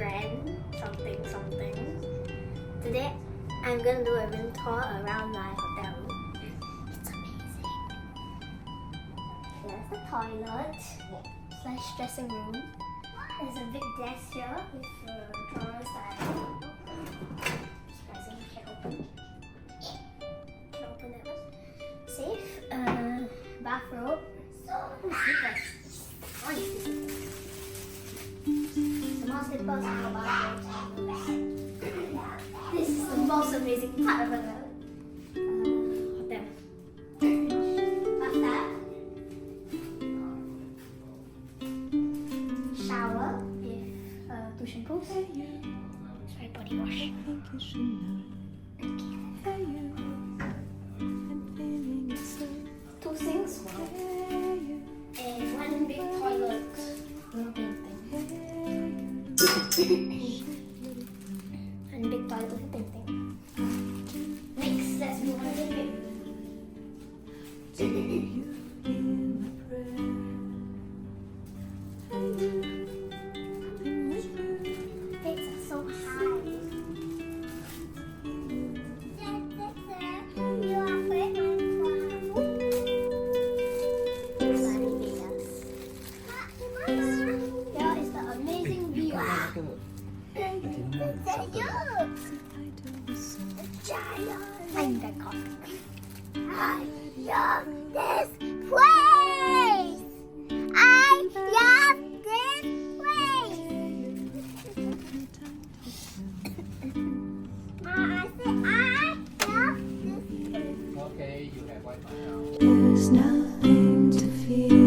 grand something something. Today I'm gonna do a room tour around my hotel room. It's amazing. Here's the toilet slash dressing room. There's a big desk here with drawers that I can open. Surprisingly, can't open. Can't open that one. Safe. Bathrobe. Slippers. The more slippers and more bathrobes. This is the most amazing part of the hotel. Bathtub. Shower with 2 shampoos. Sorry, body wash. Two sinks. And one big toilet. No painting. And big toilet with painting. Next, let's move on to the bedroom. Beds are so high. Here is the amazing view. I'm Bangkok. I love this place. I love this place. I said I love this place. Okay, you have Wi-Fi now. There's nothing to fear.